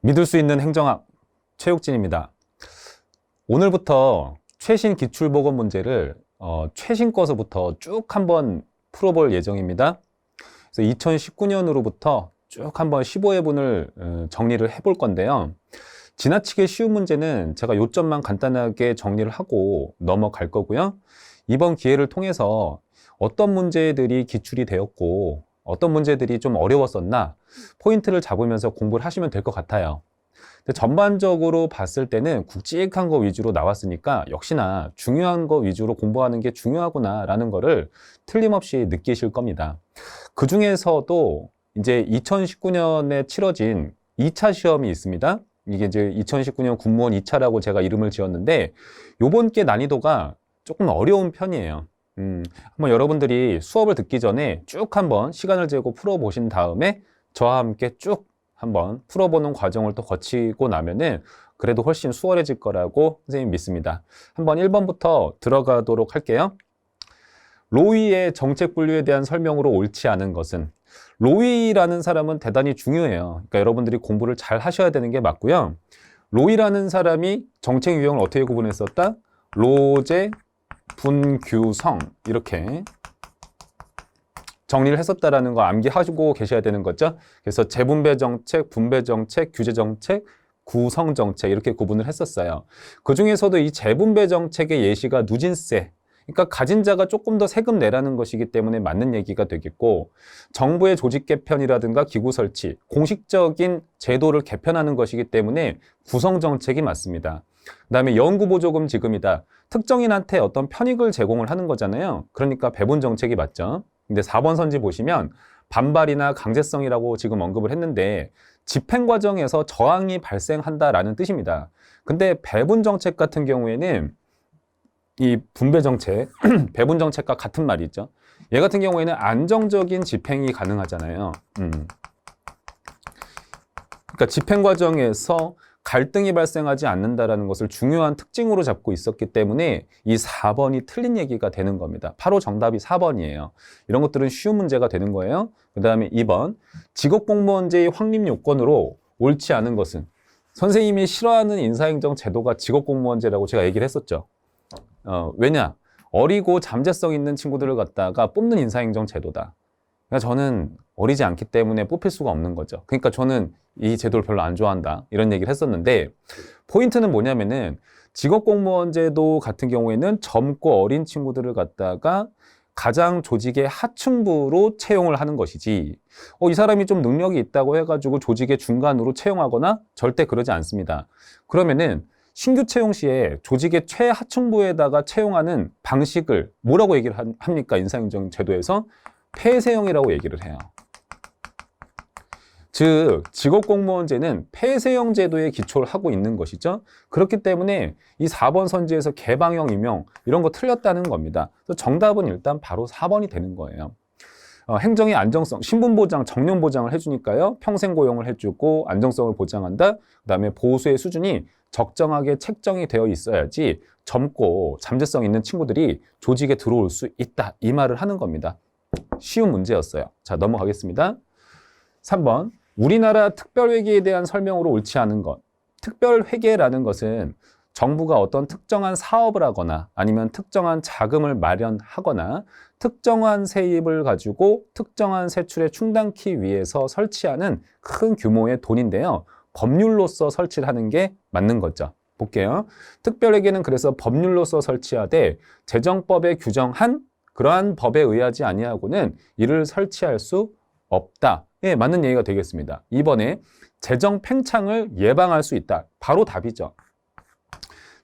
믿을 수 있는 행정학 최욱진입니다. 오늘부터 최신 기출보건 문제를 최신 거서부터 쭉 한번 풀어볼 예정입니다. 그래서 2019년으로부터 쭉 한번 15회분을 정리를 해볼 건데요. 지나치게 쉬운 문제는 제가 요점만 간단하게 정리를 하고 넘어갈 거고요. 이번 기회를 통해서 어떤 문제들이 기출이 되었고 어떤 문제들이 좀 어려웠었나 포인트를 잡으면서 공부를 하시면 될 것 같아요. 근데 전반적으로 봤을 때는 굵직한 거 위주로 나왔으니까 역시나 중요한 거 위주로 공부하는 게 중요하구나 라는 거를 틀림없이 느끼실 겁니다. 그 중에서도 이제 2019년에 치러진 2차 시험이 있습니다. 이게 이제 2019년 군무원 2차라고 제가 이름을 지었는데 요번 게 난이도가 조금 어려운 편이에요. 한번 여러분들이 수업을 듣기 전에 쭉 한번 시간을 재고 풀어보신 다음에 저와 함께 쭉 한번 풀어보는 과정을 또 거치고 나면은 그래도 훨씬 수월해질 거라고 선생님 믿습니다. 한번 1번부터 들어가도록 할게요. 로위의 정책 분류에 대한 설명으로 옳지 않은 것은, 로위라는 사람은 대단히 중요해요. 그러니까 여러분들이 공부를 잘 하셔야 되는 게 맞고요. 로위라는 사람이 정책 유형을 어떻게 구분했었다? 로제, 분규성 이렇게 정리를 했었다라는 거 암기하시고 계셔야 되는 거죠. 그래서 재분배 정책, 분배 정책, 규제 정책, 구성 정책 이렇게 구분을 했었어요. 그 중에서도 이 재분배 정책의 예시가 누진세, 그러니까 가진 자가 조금 더 세금 내라는 것이기 때문에 맞는 얘기가 되겠고, 정부의 조직 개편이라든가 기구 설치, 공식적인 제도를 개편하는 것이기 때문에 구성 정책이 맞습니다. 그다음에 연구보조금 지급이다. 특정인한테 어떤 편익을 제공을 하는 거잖아요. 그러니까 배분 정책이 맞죠. 근데 4번 선지 보시면 반발이나 강제성이라고 지금 언급을 했는데 집행 과정에서 저항이 발생한다라는 뜻입니다. 근데 배분 정책 같은 경우에는 이 분배 정책, 배분 정책과 같은 말이죠. 얘 같은 경우에는 안정적인 집행이 가능하잖아요. 그러니까 집행 과정에서 갈등이 발생하지 않는다라는 것을 중요한 특징으로 잡고 있었기 때문에 이 4번이 틀린 얘기가 되는 겁니다. 바로 정답이 4번이에요. 이런 것들은 쉬운 문제가 되는 거예요. 그 다음에 2번, 직업공무원제의 확립 요건으로 옳지 않은 것은, 선생님이 싫어하는 인사행정 제도가 직업공무원제라고 제가 얘기를 했었죠. 왜냐? 어리고 잠재성 있는 친구들을 갖다가 뽑는 인사행정 제도다. 그러니까 저는 어리지 않기 때문에 뽑힐 수가 없는 거죠. 그러니까 저는 이 제도를 별로 안 좋아한다 이런 얘기를 했었는데, 포인트는 뭐냐면은 직업공무원제도 같은 경우에는 젊고 어린 친구들을 갖다가 가장 조직의 하층부로 채용을 하는 것이지, 이 사람이 좀 능력이 있다고 해가지고 조직의 중간으로 채용하거나 절대 그러지 않습니다. 그러면은 신규 채용 시에 조직의 최하층부에다가 채용하는 방식을 뭐라고 얘기를 합니까? 인사행정 제도에서 폐쇄형이라고 얘기를 해요. 즉, 직업공무원제는 폐쇄형 제도에 기초를 하고 있는 것이죠. 그렇기 때문에 이 4번 선지에서 개방형 임용 이런 거 틀렸다는 겁니다. 그래서 정답은 일단 바로 4번이 되는 거예요. 행정의 안정성, 신분보장, 정년보장을 해주니까요. 평생 고용을 해주고 안정성을 보장한다. 그 다음에 보수의 수준이 적정하게 책정이 되어 있어야지 젊고 잠재성 있는 친구들이 조직에 들어올 수 있다. 이 말을 하는 겁니다. 쉬운 문제였어요. 자, 넘어가겠습니다. 3번, 우리나라 특별회계에 대한 설명으로 옳지 않은 것. 특별회계라는 것은 정부가 어떤 특정한 사업을 하거나 아니면 특정한 자금을 마련하거나 특정한 세입을 가지고 특정한 세출에 충당키 위해서 설치하는 큰 규모의 돈인데요. 법률로서 설치를 하는 게 맞는 거죠. 볼게요. 특별회계는 그래서 법률로서 설치하되 재정법에 규정한 그러한 법에 의하지 아니하고는 이를 설치할 수 없다. 예, 맞는 얘기가 되겠습니다. 2번에 재정 팽창을 예방할 수 있다. 바로 답이죠.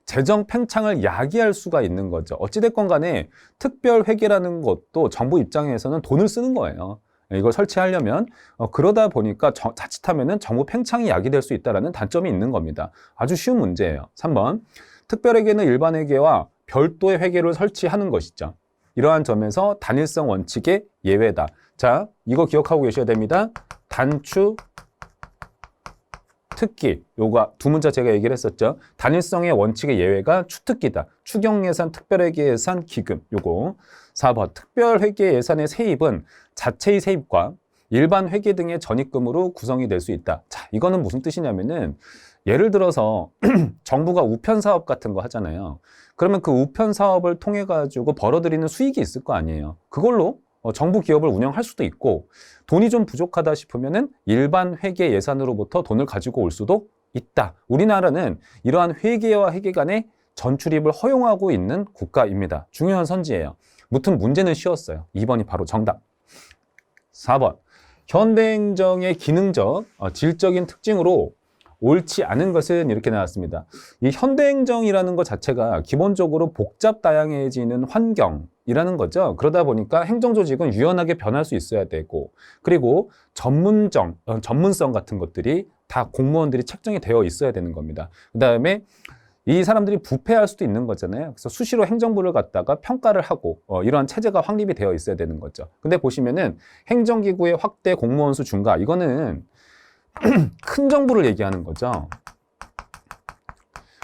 재정 팽창을 야기할 수가 있는 거죠. 어찌됐건 간에 특별회계라는 것도 정부 입장에서는 돈을 쓰는 거예요. 이걸 설치하려면 그러다 보니까 자칫하면은 정부 팽창이 야기될 수 있다는 단점이 있는 겁니다. 아주 쉬운 문제예요. 3번, 특별회계는 일반회계와 별도의 회계를 설치하는 것이죠. 이러한 점에서 단일성 원칙의 예외다. 자, 이거 기억하고 계셔야 됩니다. 단추, 특기, 요거 두 문자 제가 얘기를 했었죠. 단일성의 원칙의 예외가 추특기다. 추경예산, 특별회계 예산, 기금. 요거 4번, 특별회계 예산의 세입은 자체의 세입과 일반 회계 등의 전입금으로 구성이 될 수 있다. 자, 이거는 무슨 뜻이냐면은 예를 들어서 정부가 우편 사업 같은 거 하잖아요. 그러면 그 우편 사업을 통해 가지고 벌어들이는 수익이 있을 거 아니에요. 그걸로 정부 기업을 운영할 수도 있고, 돈이 좀 부족하다 싶으면은 일반 회계 예산으로부터 돈을 가지고 올 수도 있다. 우리나라는 이러한 회계와 회계 간의 전출입을 허용하고 있는 국가입니다. 중요한 선지예요. 무튼 문제는 쉬웠어요. 2번이 바로 정답. 4번. 현대행정의 기능적, 질적인 특징으로 옳지 않은 것은 이렇게 나왔습니다. 이 현대행정이라는 것 자체가 기본적으로 복잡 다양해지는 환경이라는 거죠. 그러다 보니까 행정조직은 유연하게 변할 수 있어야 되고, 그리고 전문성 같은 것들이 다 공무원들이 책정이 되어 있어야 되는 겁니다. 그 다음에 이 사람들이 부패할 수도 있는 거잖아요. 그래서 수시로 행정부를 갖다가 평가를 하고 이러한 체제가 확립이 되어 있어야 되는 거죠. 근데 보시면은 행정기구의 확대, 공무원 수 증가, 이거는 큰 정부를 얘기하는 거죠.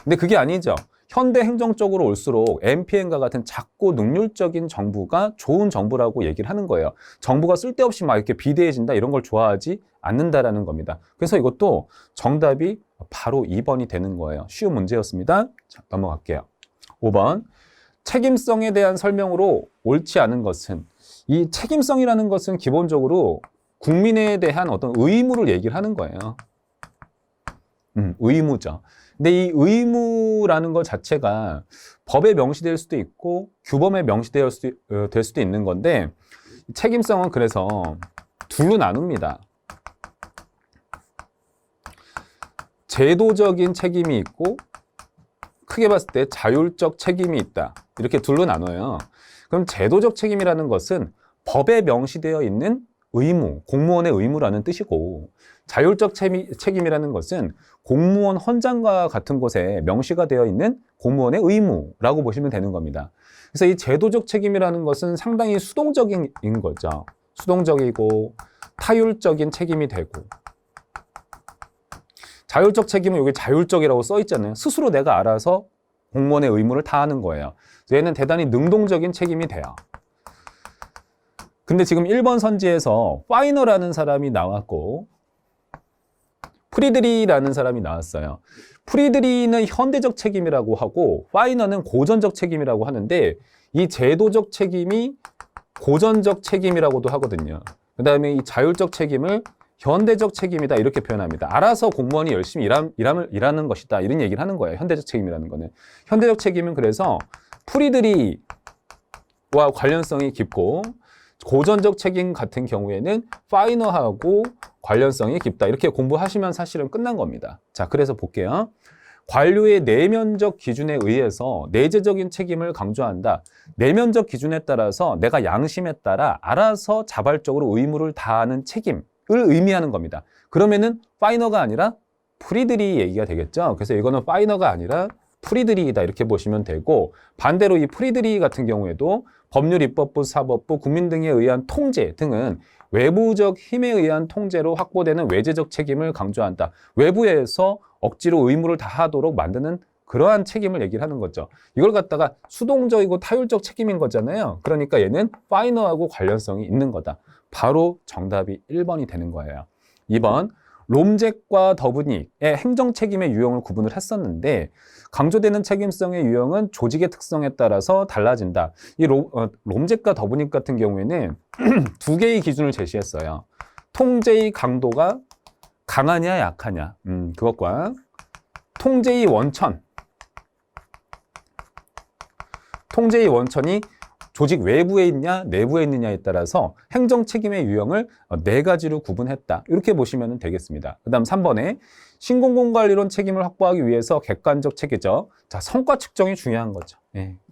근데 그게 아니죠. 현대 행정 쪽으로 올수록 MPN과 같은 작고 능률적인 정부가 좋은 정부라고 얘기를 하는 거예요. 정부가 쓸데없이 막 이렇게 비대해진다, 이런 걸 좋아하지 않는다라는 겁니다. 그래서 이것도 정답이 바로 2번이 되는 거예요. 쉬운 문제였습니다. 자, 넘어갈게요. 5번. 책임성에 대한 설명으로 옳지 않은 것은, 이 책임성이라는 것은 기본적으로 국민에 대한 어떤 의무를 얘기를 하는 거예요. 의무죠. 근데 이 의무라는 것 자체가 법에 명시될 수도 있고 규범에 명시될 수도 있는 건데, 책임성은 그래서 둘로 나눕니다. 제도적인 책임이 있고 크게 봤을 때 자율적 책임이 있다. 이렇게 둘로 나눠요. 그럼 제도적 책임이라는 것은 법에 명시되어 있는 의무, 공무원의 의무라는 뜻이고, 자율적 책임이라는 것은 공무원 헌장과 같은 곳에 명시가 되어 있는 공무원의 의무라고 보시면 되는 겁니다. 그래서 이 제도적 책임이라는 것은 상당히 수동적인 거죠. 수동적이고 타율적인 책임이 되고, 자율적 책임은 여기 자율적이라고 써 있잖아요. 스스로 내가 알아서 공무원의 의무를 다하는 거예요. 얘는 대단히 능동적인 책임이 돼요. 근데 지금 1번 선지에서 파이너라는 사람이 나왔고 프리드리라는 사람이 나왔어요. 프리드리는 현대적 책임이라고 하고 파이너는 고전적 책임이라고 하는데, 이 제도적 책임이 고전적 책임이라고도 하거든요. 그 다음에 이 자율적 책임을 현대적 책임이다, 이렇게 표현합니다. 알아서 공무원이 열심히 일하는 것이다, 이런 얘기를 하는 거예요. 현대적 책임이라는 거는. 현대적 책임은 그래서 프리드리와 관련성이 깊고, 고전적 책임 같은 경우에는 파이너하고 관련성이 깊다, 이렇게 공부하시면 사실은 끝난 겁니다. 자, 그래서 볼게요. 관료의 내면적 기준에 의해서 내재적인 책임을 강조한다. 내면적 기준에 따라서 내가 양심에 따라 알아서 자발적으로 의무를 다하는 책임을 의미하는 겁니다. 그러면은 파이너가 아니라 프리드리 얘기가 되겠죠. 그래서 이거는 파이너가 아니라 프리드리이다, 이렇게 보시면 되고, 반대로 이 프리드리 같은 경우에도 법률, 입법부, 사법부, 국민 등에 의한 통제 등은 외부적 힘에 의한 통제로 확보되는 외재적 책임을 강조한다. 외부에서 억지로 의무를 다하도록 만드는 그러한 책임을 얘기를 하는 거죠. 이걸 갖다가 수동적이고 타율적 책임인 거잖아요. 그러니까 얘는 파이너하고 관련성이 있는 거다. 바로 정답이 1번이 되는 거예요. 2번. 롬잭과 더브닉의 행정 책임의 유형을 구분을 했었는데, 강조되는 책임성의 유형은 조직의 특성에 따라서 달라진다. 이 롬잭과 더브닉 같은 경우에는 두 개의 기준을 제시했어요. 통제의 강도가 강하냐 약하냐, 그것과 통제의 원천이 조직 외부에 있냐 내부에 있느냐에 따라서 행정 책임의 유형을 4가지로 구분했다, 이렇게 보시면 되겠습니다. 그 다음 3번에 신공공관리론 책임을 확보하기 위해서 객관적 체계적, 자, 성과 측정이 중요한 거죠.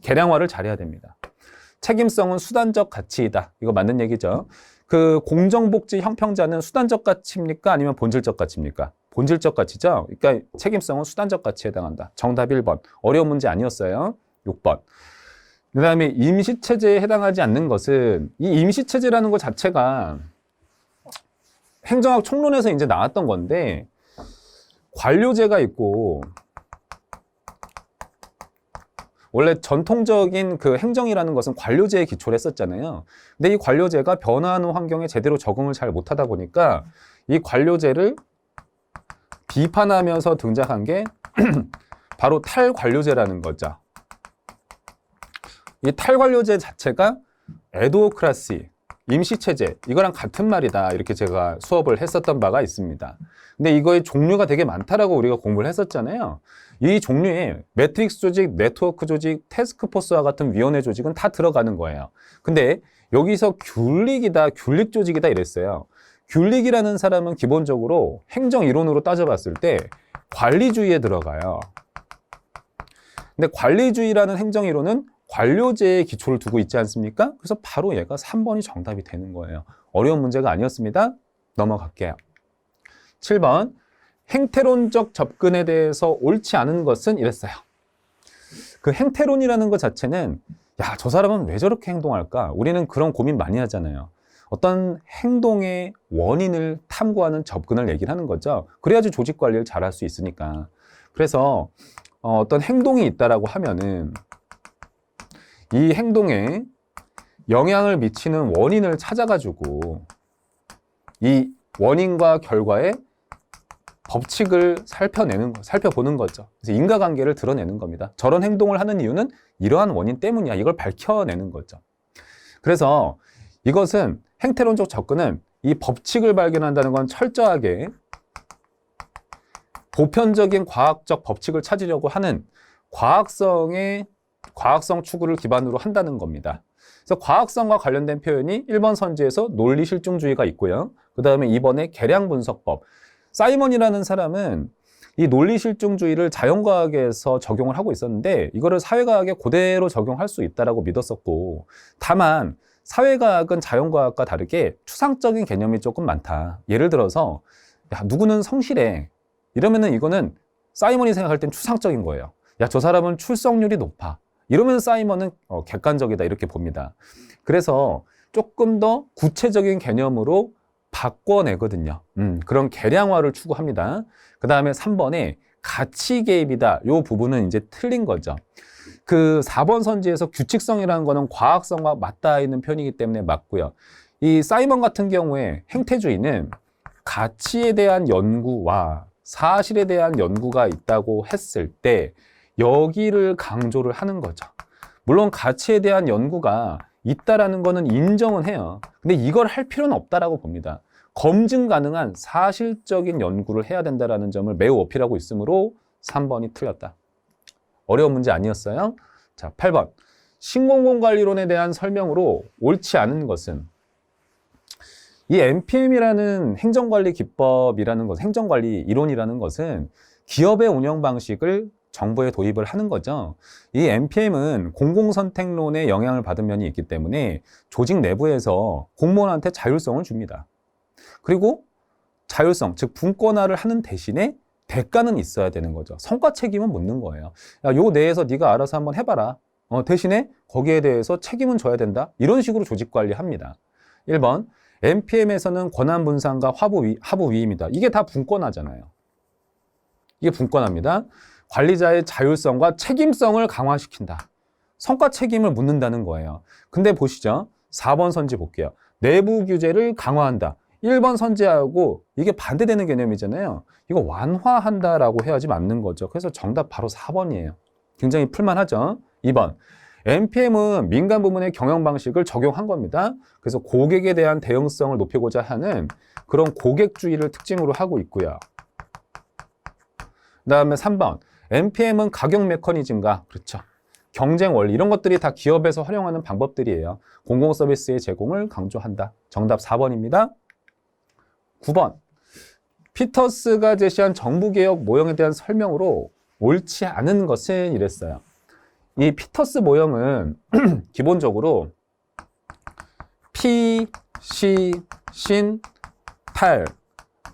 계량화를 잘해야 됩니다. 책임성은 수단적 가치이다, 이거 맞는 얘기죠. 그 공정복지 형평자는 수단적 가치입니까, 아니면 본질적 가치입니까? 본질적 가치죠. 그러니까 책임성은 수단적 가치에 해당한다. 정답 1번. 어려운 문제 아니었어요. 6번. 그 다음에 임시체제에 해당하지 않는 것은, 이 임시체제라는 것 자체가 행정학 총론에서 이제 나왔던 건데, 관료제가 있고 원래 전통적인 그 행정이라는 것은 관료제에 기초를 했었잖아요. 근데 이 관료제가 변화하는 환경에 제대로 적응을 잘 못하다 보니까 이 관료제를 비판하면서 등장한 게 바로 탈관료제라는 거죠. 이 탈관료제 자체가 에도크라시, 임시체제, 이거랑 같은 말이다. 이렇게 제가 수업을 했었던 바가 있습니다. 근데 이거의 종류가 되게 많다라고 우리가 공부를 했었잖아요. 이 종류에 매트릭스 조직, 네트워크 조직, 태스크포스와 같은 위원회 조직은 다 들어가는 거예요. 근데 여기서 귤릭이다, 귤릭 조직이다 이랬어요. 귤릭이라는 사람은 기본적으로 행정 이론으로 따져봤을 때 관리주의에 들어가요. 근데 관리주의라는 행정 이론은 관료제에 기초를 두고 있지 않습니까? 그래서 바로 얘가 3번이 정답이 되는 거예요. 어려운 문제가 아니었습니다. 넘어갈게요. 7번. 행태론적 접근에 대해서 옳지 않은 것은 이랬어요. 그 행태론이라는 것 자체는 야, 저 사람은 왜 저렇게 행동할까? 우리는 그런 고민 많이 하잖아요. 어떤 행동의 원인을 탐구하는 접근을 얘기를 하는 거죠. 그래야지 조직 관리를 잘할 수 있으니까. 그래서 어떤 행동이 있다라고 하면은 이 행동에 영향을 미치는 원인을 찾아가지고 이 원인과 결과의 법칙을 살펴보는 거죠. 그래서 인과관계를 드러내는 겁니다. 저런 행동을 하는 이유는 이러한 원인 때문이야. 이걸 밝혀내는 거죠. 그래서 이것은 행태론적 접근은 이 법칙을 발견한다는 건 철저하게 보편적인 과학적 법칙을 찾으려고 하는 과학성 추구를 기반으로 한다는 겁니다. 그래서 과학성과 관련된 표현이 1번 선지에서 논리실증주의가 있고요. 그 다음에 2번에 계량분석법. 사이먼이라는 사람은 이 논리실증주의를 자연과학에서 적용을 하고 있었는데 이거를 사회과학에 그대로 적용할 수 있다고 믿었었고, 다만 사회과학은 자연과학과 다르게 추상적인 개념이 조금 많다. 예를 들어서 야, 누구는 성실해. 이러면은 이거는 사이먼이 생각할 땐 추상적인 거예요. 야, 저 사람은 출석률이 높아. 이러면 사이먼은 객관적이다 이렇게 봅니다. 그래서 조금 더 구체적인 개념으로 바꿔내거든요. 그런 계량화를 추구합니다. 그 다음에 3번에 가치 개입이다. 이 부분은 이제 틀린 거죠. 그 4번 선지에서 규칙성이라는 거는 과학성과 맞닿아 있는 편이기 때문에 맞고요. 이 사이먼 같은 경우에 행태주의는 가치에 대한 연구와 사실에 대한 연구가 있다고 했을 때 여기를 강조를 하는 거죠. 물론 가치에 대한 연구가 있다라는 거는 인정은 해요. 근데 이걸 할 필요는 없다라고 봅니다. 검증 가능한 사실적인 연구를 해야 된다라는 점을 매우 어필하고 있으므로 3번이 틀렸다. 어려운 문제 아니었어요? 자, 8번. 신공공관리론에 대한 설명으로 옳지 않은 것은 이 NPM이라는 행정관리 기법이라는 것, 행정관리 이론이라는 것은 기업의 운영 방식을 정부에 도입을 하는 거죠. 이 NPM은 공공선택론에 영향을 받은 면이 있기 때문에 조직 내부에서 공무원한테 자율성을 줍니다. 그리고 자율성, 즉 분권화를 하는 대신에 대가는 있어야 되는 거죠. 성과 책임은 묻는 거예요. 야, 요 내에서 네가 알아서 한번 해봐라. 대신에 거기에 대해서 책임은 져야 된다. 이런 식으로 조직 관리합니다. 1번, NPM에서는 권한 분산과 하부 위임이다. 이게 다 분권화잖아요. 이게 분권화입니다. 관리자의 자율성과 책임성을 강화시킨다. 성과 책임을 묻는다는 거예요. 근데 보시죠. 4번 선지 볼게요. 내부 규제를 강화한다. 1번 선지하고 이게 반대되는 개념이잖아요. 이거 완화한다라고 해야지 맞는 거죠. 그래서 정답 바로 4번이에요. 굉장히 풀만하죠. 2번. NPM은 민간 부문의 경영 방식을 적용한 겁니다. 그래서 고객에 대한 대응성을 높이고자 하는 그런 고객주의를 특징으로 하고 있고요. 그 다음에 3번. NPM은 가격 메커니즘과 그렇죠. 경쟁 원리 이런 것들이 다 기업에서 활용하는 방법들이에요. 공공 서비스의 제공을 강조한다. 정답 4번입니다. 9번. 피터스가 제시한 정부개혁 모형에 대한 설명으로 옳지 않은 것은 이랬어요. 이 피터스 모형은 기본적으로 피, 시, 신, 탈,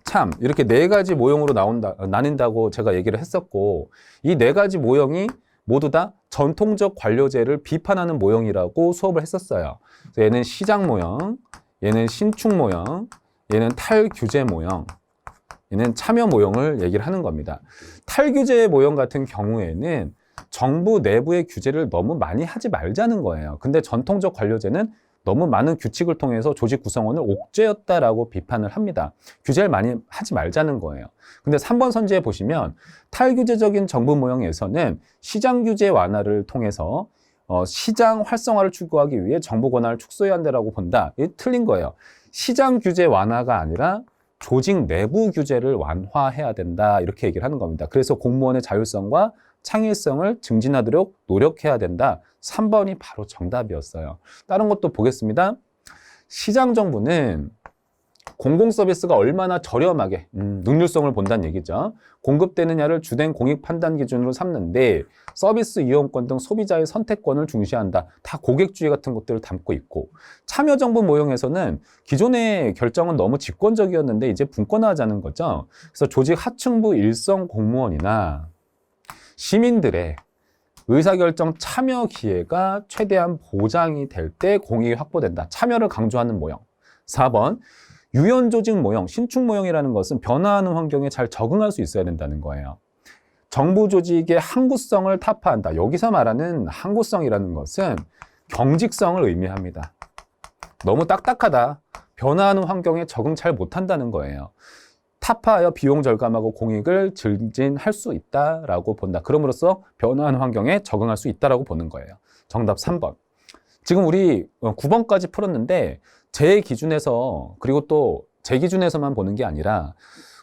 참 이렇게 네 가지 모형으로 나뉜다고 제가 얘기를 했었고, 이 네 가지 모형이 모두 다 전통적 관료제를 비판하는 모형이라고 수업을 했었어요. 그래서 얘는 시장 모형, 얘는 신축 모형, 얘는 탈규제 모형, 얘는 참여 모형을 얘기를 하는 겁니다. 탈규제 모형 같은 경우에는 정부 내부의 규제를 너무 많이 하지 말자는 거예요. 근데 전통적 관료제는 너무 많은 규칙을 통해서 조직 구성원을 옥죄였다라고 비판을 합니다. 규제를 많이 하지 말자는 거예요. 근데 3번 선지에 보시면 탈규제적인 정부 모형에서는 시장 규제 완화를 통해서 시장 활성화를 추구하기 위해 정부 권한을 축소해야 한다라고 본다. 이게 틀린 거예요. 시장 규제 완화가 아니라 조직 내부 규제를 완화해야 된다. 이렇게 얘기를 하는 겁니다. 그래서 공무원의 자율성과 창의성을 증진하도록 노력해야 된다. 3번이 바로 정답이었어요. 다른 것도 보겠습니다. 시장 정부는 공공 서비스가 얼마나 저렴하게 능률성을 본다는 얘기죠. 공급되느냐를 주된 공익 판단 기준으로 삼는데 서비스 이용권 등 소비자의 선택권을 중시한다. 다 고객주의 같은 것들을 담고 있고, 참여정부 모형에서는 기존의 결정은 너무 집권적이었는데 이제 분권화하자는 거죠. 그래서 조직 하층부 일선 공무원이나 시민들의 의사결정 참여 기회가 최대한 보장이 될 때 공익이 확보된다. 참여를 강조하는 모형. 4번, 유연조직 모형, 신축 모형이라는 것은 변화하는 환경에 잘 적응할 수 있어야 된다는 거예요. 정부 조직의 항구성을 타파한다. 여기서 말하는 항구성이라는 것은 경직성을 의미합니다. 너무 딱딱하다. 변화하는 환경에 적응 잘 못한다는 거예요. 타파하여 비용 절감하고 공익을 증진할 수 있다라고 본다. 그럼으로써 변화하는 환경에 적응할 수 있다라고 보는 거예요. 정답 3번. 지금 우리 9번까지 풀었는데 제 기준에서, 그리고 또 제 기준에서만 보는 게 아니라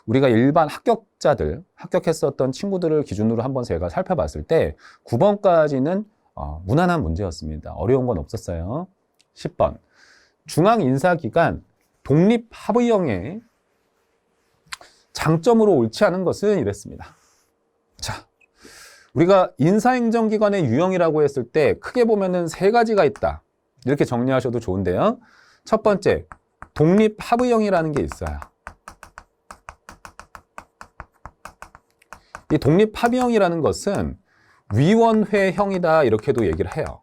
우리가 일반 합격자들, 합격했었던 친구들을 기준으로 한번 제가 살펴봤을 때 9번까지는 무난한 문제였습니다. 어려운 건 없었어요. 10번. 중앙인사기관 독립합의형의 장점으로 옳지 않은 것은 이랬습니다. 자, 우리가 인사행정기관의 유형이라고 했을 때 크게 보면은 3가지가 있다. 이렇게 정리하셔도 좋은데요. 첫 번째, 독립합의형이라는 게 있어요. 이 독립합의형이라는 것은 위원회형이다 이렇게도 얘기를 해요.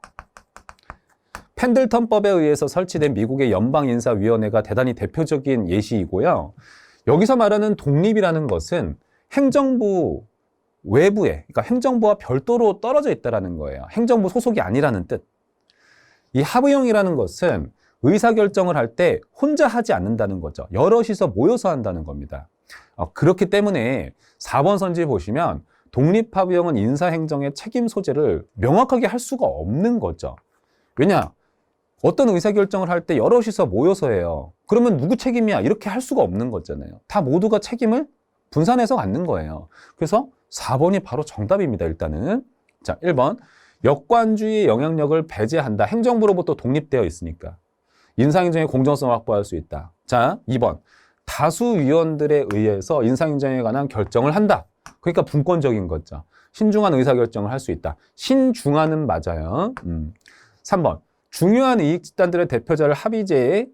펜들턴법에 의해서 설치된 미국의 연방인사위원회가 대단히 대표적인 예시이고요. 여기서 말하는 독립이라는 것은 행정부 외부에, 그러니까 행정부와 별도로 떨어져 있다는 거예요. 행정부 소속이 아니라는 뜻. 이 합의형이라는 것은 의사결정을 할 때 혼자 하지 않는다는 거죠. 여럿이서 모여서 한다는 겁니다. 그렇기 때문에 4번 선지 보시면 독립합의형은 인사행정의 책임 소재를 명확하게 할 수가 없는 거죠. 왜냐? 어떤 의사결정을 할 때 여럿이서 모여서 해요. 그러면 누구 책임이야? 이렇게 할 수가 없는 거잖아요. 다 모두가 책임을 분산해서 갖는 거예요. 그래서 4번이 바로 정답입니다. 일단은. 자, 1번. 역관주의 영향력을 배제한다. 행정부로부터 독립되어 있으니까. 인사행정의 공정성을 확보할 수 있다. 자, 2번. 다수 위원들에 의해서 인사행정에 관한 결정을 한다. 그러니까 분권적인 거죠. 신중한 의사결정을 할 수 있다. 신중하는 맞아요. 3번. 중요한 이익집단들의 대표자를 합의체에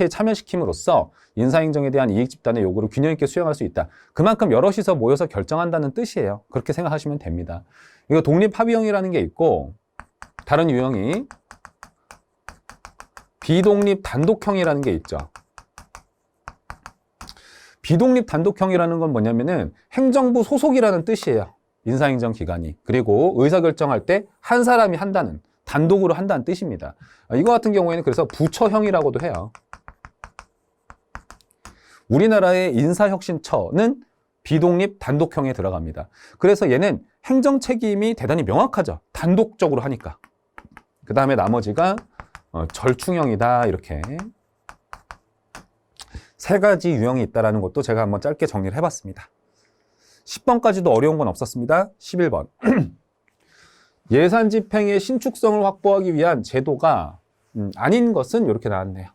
참여시킴으로써 인사행정에 대한 이익집단의 요구를 균형 있게 수행할 수 있다. 그만큼 여럿이서 모여서 결정한다는 뜻이에요. 그렇게 생각하시면 됩니다. 이거 독립합의형이라는 게 있고, 다른 유형이 비독립 단독형이라는 게 있죠. 비독립 단독형이라는 건 뭐냐면은 행정부 소속이라는 뜻이에요. 인사행정기관이. 그리고 의사결정할 때 한 사람이 한다는, 단독으로 한다는 뜻입니다. 이거 같은 경우에는 그래서 부처형이라고도 해요. 우리나라의 인사혁신처는 비독립 단독형에 들어갑니다. 그래서 얘는 행정 책임이 대단히 명확하죠. 단독적으로 하니까. 그 다음에 나머지가 절충형이다. 이렇게 3가지 유형이 있다는 것도 제가 한번 짧게 정리를 해봤습니다. 10번까지도 어려운 건 없었습니다. 11번. 예산 집행의 신축성을 확보하기 위한 제도가 아닌 것은 이렇게 나왔네요.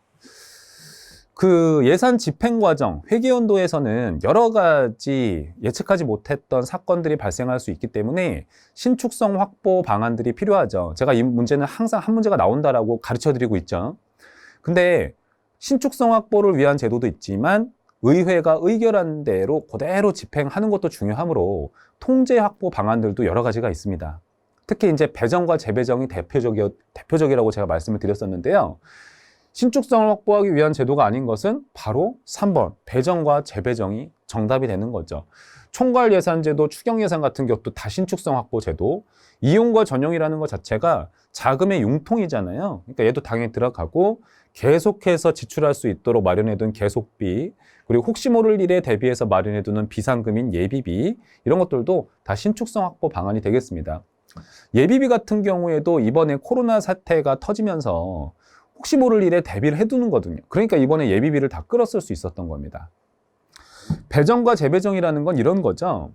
그 예산 집행 과정, 회계연도에서는 여러 가지 예측하지 못했던 사건들이 발생할 수 있기 때문에 신축성 확보 방안들이 필요하죠. 제가 이 문제는 항상 한 문제가 나온다라고 가르쳐 드리고 있죠. 근데 신축성 확보를 위한 제도도 있지만 의회가 의결한 대로 그대로 집행하는 것도 중요하므로 통제 확보 방안들도 여러 가지가 있습니다. 특히 이제 배정과 재배정이 대표적이라고 제가 말씀을 드렸었는데요. 신축성을 확보하기 위한 제도가 아닌 것은 바로 3번 배정과 재배정이 정답이 되는 거죠. 총괄예산제도, 추경예산 같은 것도 다 신축성 확보 제도. 이용과 전용이라는 것 자체가 자금의 융통이잖아요. 그러니까 얘도 당연히 들어가고, 계속해서 지출할 수 있도록 마련해둔 계속비, 그리고 혹시 모를 일에 대비해서 마련해두는 비상금인 예비비, 이런 것들도 다 신축성 확보 방안이 되겠습니다. 예비비 같은 경우에도 이번에 코로나 사태가 터지면서 혹시 모를 일에 대비를 해두는 거거든요. 그러니까 이번에 예비비를 다 끌었을 수 있었던 겁니다. 배정과 재배정이라는 건 이런 거죠.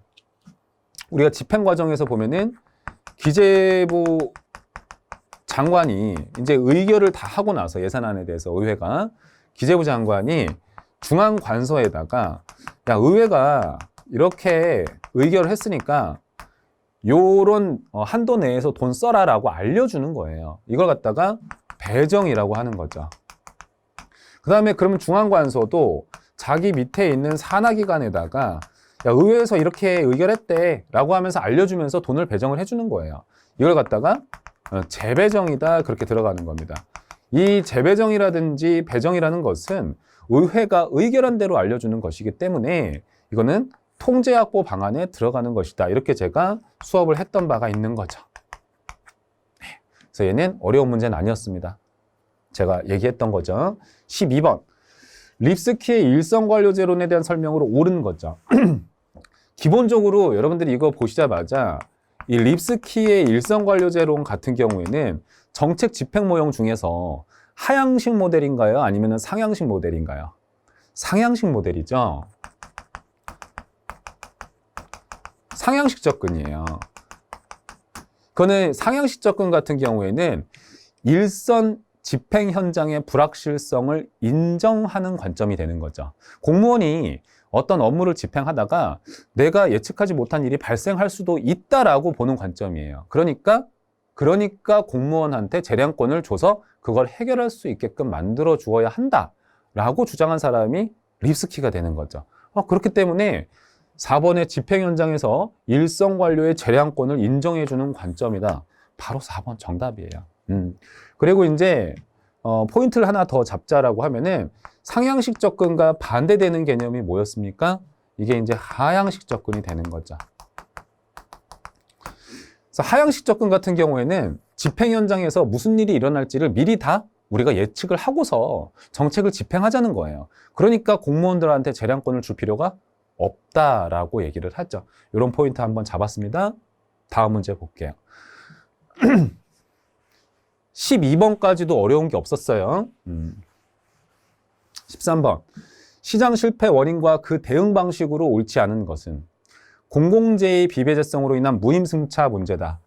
우리가 집행 과정에서 보면은 기재부 장관이 이제 의결을 다 하고 나서 예산안에 대해서 의회가, 기재부 장관이 중앙관서에다가 야, 의회가 이렇게 의결을 했으니까 요런 한도 내에서 돈 써라라고 알려주는 거예요. 이걸 갖다가 배정이라고 하는 거죠. 그 다음에 그러면 중앙관서도 자기 밑에 있는 산하기관에다가 야, 의회에서 이렇게 의결했대 라고 하면서 알려주면서 돈을 배정을 해주는 거예요. 이걸 갖다가 재배정이다, 그렇게 들어가는 겁니다. 이 재배정이라든지 배정이라는 것은 의회가 의결한 대로 알려주는 것이기 때문에 이거는 통제확보 방안에 들어가는 것이다, 이렇게 제가 수업을 했던 바가 있는 거죠. 그래서 얘는 어려운 문제는 아니었습니다. 제가 얘기했던 거죠. 12번 립스키의 일성관료제론에 대한 설명으로 옳은 거죠. 기본적으로 여러분들이 이거 보시자마자 이 립스키의 일성관료제론 같은 경우에는 정책 집행 모형 중에서 하향식 모델인가요? 아니면 상향식 모델인가요? 상향식 모델이죠. 상향식 접근이에요. 그거는 상향식 접근 같은 경우에는 일선 집행 현장의 불확실성을 인정하는 관점이 되는 거죠. 공무원이 어떤 업무를 집행하다가 내가 예측하지 못한 일이 발생할 수도 있다라고 보는 관점이에요. 그러니까 공무원한테 재량권을 줘서 그걸 해결할 수 있게끔 만들어 주어야 한다라고 주장한 사람이 립스키가 되는 거죠. 그렇기 때문에 4번의 집행 현장에서 일선 관료의 재량권을 인정해 주는 관점이다. 바로 4번 정답이에요. 그리고 이제 포인트를 하나 더 잡자라고 하면은 상향식 접근과 반대되는 개념이 뭐였습니까? 이게 이제 하향식 접근이 되는 거죠. 그래서 하향식 접근 같은 경우에는 집행 현장에서 무슨 일이 일어날지를 미리 다 우리가 예측을 하고서 정책을 집행하자는 거예요. 그러니까 공무원들한테 재량권을 줄 필요가 없다라고 얘기를 하죠. 이런 포인트 한번 잡았습니다. 다음 문제 볼게요. 12번까지도 어려운 게 없었어요. 13번. 시장 실패 원인과 그 대응 방식으로 옳지 않은 것은 공공재의 비배제성으로 인한 무임승차 문제다.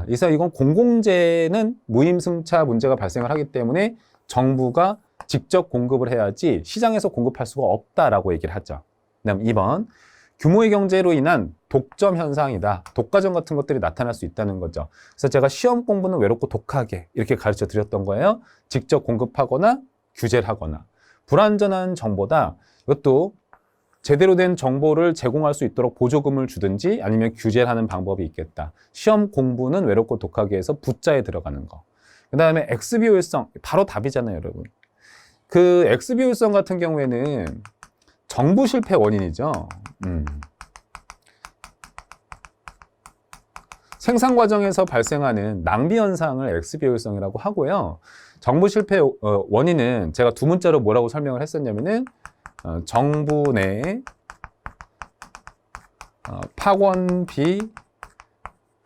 그래서 이건 공공재는 무임승차 문제가 발생을 하기 때문에 정부가 직접 공급을 해야지 시장에서 공급할 수가 없다라고 얘기를 하죠. 그다음 2번. 규모의 경제로 인한 독점 현상이다. 독과점 같은 것들이 나타날 수 있다는 거죠. 그래서 제가 시험 공부는 외롭고 독하게 이렇게 가르쳐 드렸던 거예요. 직접 공급하거나 규제를 하거나. 불완전한 정보다 이것도 제대로 된 정보를 제공할 수 있도록 보조금을 주든지 아니면 규제를 하는 방법이 있겠다. 시험 공부는 외롭고 독하게 해서 부자에 들어가는 거. 그 다음에 X비효율성, 바로 답이잖아요, 여러분. 그 X비효율성 같은 경우에는 정부 실패 원인이죠. 생산 과정에서 발생하는 낭비 현상을 X비효율성이라고 하고요. 정부 실패 원인은 제가 두 문자로 뭐라고 설명을 했었냐면은 정부 내 파원비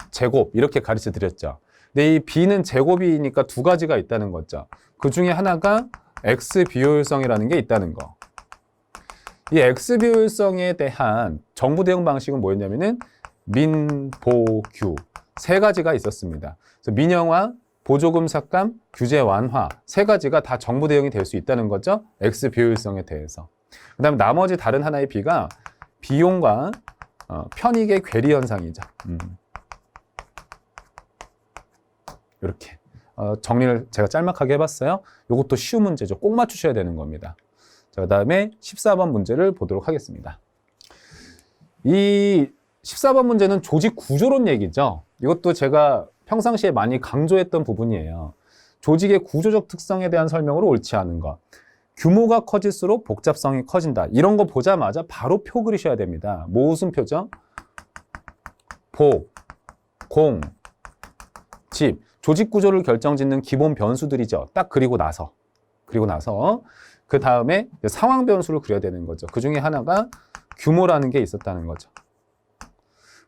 제곱 이렇게 가르쳐 드렸죠. 근데 이 B는 제곱이니까 두 가지가 있다는 거죠. 그 중에 하나가 X비효율성이라는 게 있다는 거. 이 X비효율성에 대한 정부 대응 방식은 뭐였냐면은 민, 보, 규 세 가지가 있었습니다. 그래서 민영화, 보조금 삭감, 규제 완화 세 가지가 다 정부 대응이 될 수 있다는 거죠. X비효율성에 대해서. 그 다음에 나머지 다른 하나의 B가 비용과 편익의 괴리 현상이죠. 이렇게 정리를 제가 짤막하게 해봤어요. 이것도 쉬운 문제죠. 꼭 맞추셔야 되는 겁니다. 자, 그 다음에 14번 문제를 보도록 하겠습니다. 이 14번 문제는 조직 구조론 얘기죠. 이것도 제가 평상시에 많이 강조했던 부분이에요. 조직의 구조적 특성에 대한 설명으로 옳지 않은 것. 규모가 커질수록 복잡성이 커진다. 이런 거 보자마자 바로 표 그리셔야 됩니다. 무슨 표죠? 복, 공, 집. 조직 구조를 결정짓는 기본 변수들이죠. 딱 그리고 나서 그 다음에 상황 변수를 그려야 되는 거죠. 그 중에 하나가 규모라는 게 있었다는 거죠.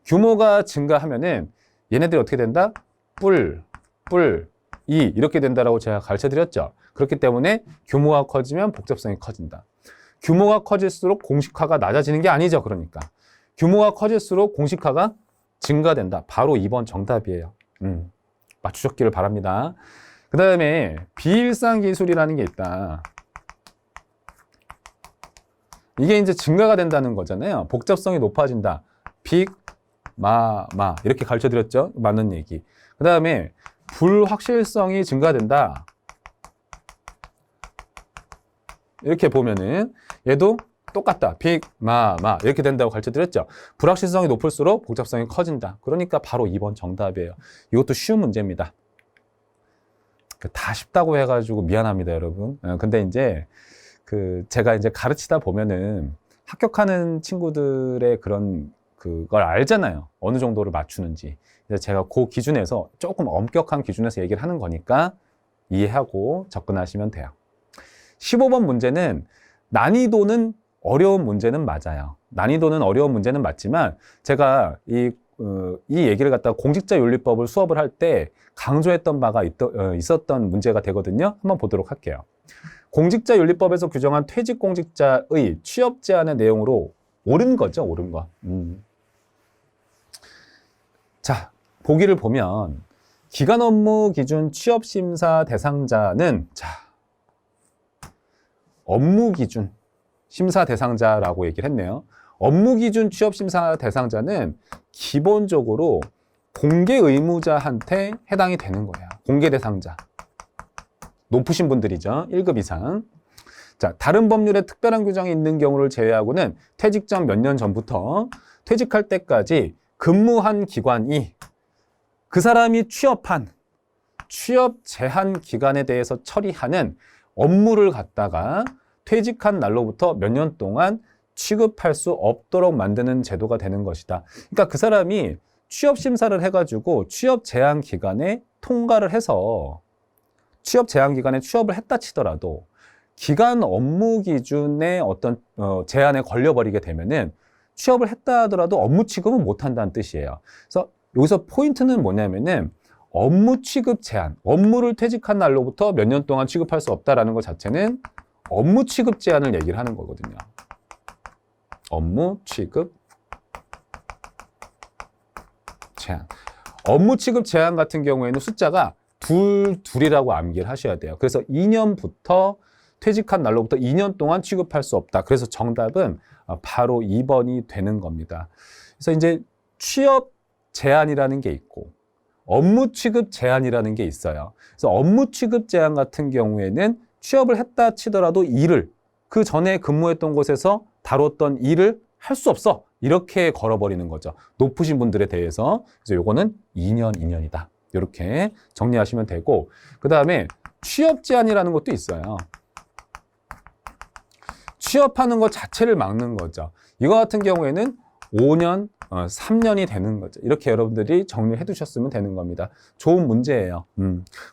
규모가 증가하면은 얘네들이 어떻게 된다? 뿔, 이 이렇게 된다라고 제가 가르쳐 드렸죠. 그렇기 때문에 규모가 커지면 복잡성이 커진다. 규모가 커질수록 공식화가 낮아지는 게 아니죠. 그러니까 규모가 커질수록 공식화가 증가된다. 바로 2번 정답이에요. 맞추셨기를 바랍니다. 그 다음에 비일상 기술이라는 게 있다. 이게 이제 증가가 된다는 거잖아요. 복잡성이 높아진다. 빅, 마 이렇게 가르쳐 드렸죠. 맞는 얘기. 그 다음에 불확실성이 증가된다. 이렇게 보면은 얘도 똑같다. 빅, 마 이렇게 된다고 가르쳐 드렸죠. 불확실성이 높을수록 복잡성이 커진다. 그러니까 바로 2번 정답이에요. 이것도 쉬운 문제입니다. 다 쉽다고 해가지고 미안합니다, 여러분. 근데 이제 제가 이제 가르치다 보면은 합격하는 친구들의 그런 그걸 알잖아요. 어느 정도를 맞추는지. 그래서 제가 그 기준에서 조금 엄격한 기준에서 얘기를 하는 거니까 이해하고 접근하시면 돼요. 15번 문제는 난이도는 어려운 문제는 맞아요. 난이도는 어려운 문제는 맞지만 제가 이 얘기를 갖다가 공직자윤리법을 수업을 할 때 강조했던 바가 있었던 문제가 되거든요. 한번 보도록 할게요. 공직자윤리법에서 규정한 퇴직공직자의 취업 제한의 내용으로 옳은 거죠. 옳은 거. 자, 보기를 보면 기간 업무 기준 취업 심사 대상자는 업무 기준 심사 대상자라고 얘기를 했네요. 업무 기준 취업 심사 대상자는 기본적으로 공개 의무자한테 해당이 되는 거예요. 공개 대상자. 높으신 분들이죠. 1급 이상. 자, 다른 법률에 특별한 규정이 있는 경우를 제외하고는 퇴직 전 몇 년 전부터 퇴직할 때까지 근무한 기관이 그 사람이 취업한 취업 제한 기간에 대해서 처리하는 업무를 갖다가 퇴직한 날로부터 몇 년 동안 취급할 수 없도록 만드는 제도가 되는 것이다. 그러니까 그 사람이 취업 심사를 해가지고 취업 제한 기간에 통과를 해서 취업 제한 기간에 취업을 했다 치더라도 기간 업무 기준의 어떤 제한에 걸려버리게 되면은 취업을 했다 하더라도 업무 취급은 못한다는 뜻이에요. 그래서 여기서 포인트는 뭐냐면은 업무 취급 제한, 업무를 퇴직한 날로부터 몇 년 동안 취급할 수 없다라는 것 자체는 업무 취급 제한을 얘기를 하는 거거든요. 업무 취급 제한. 업무 취급 제한 같은 경우에는 숫자가 둘이라고 암기를 하셔야 돼요. 그래서 2년부터 퇴직한 날로부터 2년 동안 취급할 수 없다. 그래서 정답은 바로 2번이 되는 겁니다. 그래서 이제 취업 제한이라는 게 있고 업무 취급 제한이라는 게 있어요. 그래서 업무 취급 제한 같은 경우에는 취업을 했다 치더라도 일을 그 전에 근무했던 곳에서 다뤘던 일을 할 수 없어. 이렇게 걸어버리는 거죠. 높으신 분들에 대해서. 그래서 요거는 2년이다. 이렇게 정리하시면 되고, 그 다음에 취업 제한이라는 것도 있어요. 취업하는 것 자체를 막는 거죠. 이거 같은 경우에는 5년, 3년이 되는 거죠. 이렇게 여러분들이 정리해 두셨으면 되는 겁니다. 좋은 문제예요.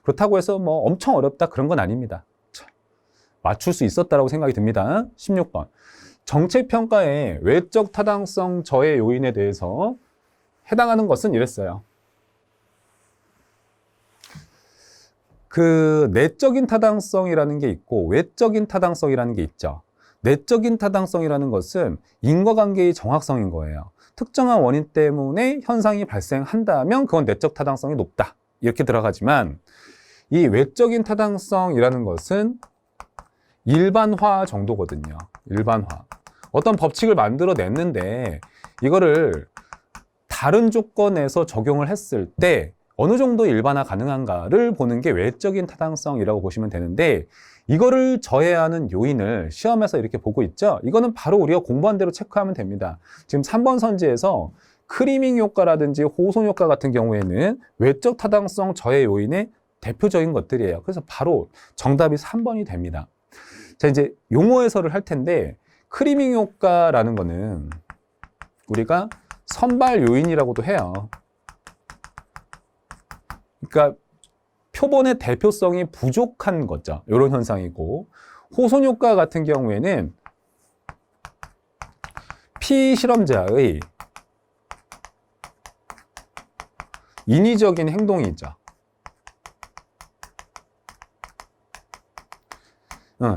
그렇다고 해서 뭐 엄청 어렵다 그런 건 아닙니다. 자, 맞출 수 있었다라고 생각이 듭니다. 16번. 정책평가의 외적 타당성 저해 요인에 대해서 해당하는 것은 이랬어요. 그 내적인 타당성이라는 게 있고 외적인 타당성이라는 게 있죠. 내적인 타당성이라는 것은 인과관계의 정확성인 거예요. 특정한 원인 때문에 현상이 발생한다면 그건 내적 타당성이 높다. 이렇게 들어가지만 이 외적인 타당성이라는 것은 일반화 정도거든요. 일반화. 어떤 법칙을 만들어냈는데 이거를 다른 조건에서 적용을 했을 때 어느 정도 일반화 가능한가를 보는 게 외적인 타당성이라고 보시면 되는데 이거를 저해하는 요인을 시험에서 이렇게 보고 있죠. 이거는 바로 우리가 공부한 대로 체크하면 됩니다. 지금 3번 선지에서 크리밍 효과라든지 호손 효과 같은 경우에는 외적 타당성 저해 요인에 대표적인 것들이에요. 그래서 바로 정답이 3번이 됩니다. 자, 이제 용어 해설을 할 텐데 크리밍 효과라는 거는 우리가 선발 요인이라고도 해요. 그러니까 표본의 대표성이 부족한 거죠. 이런 현상이고, 호손 효과 같은 경우에는 피실험자의 인위적인 행동이죠.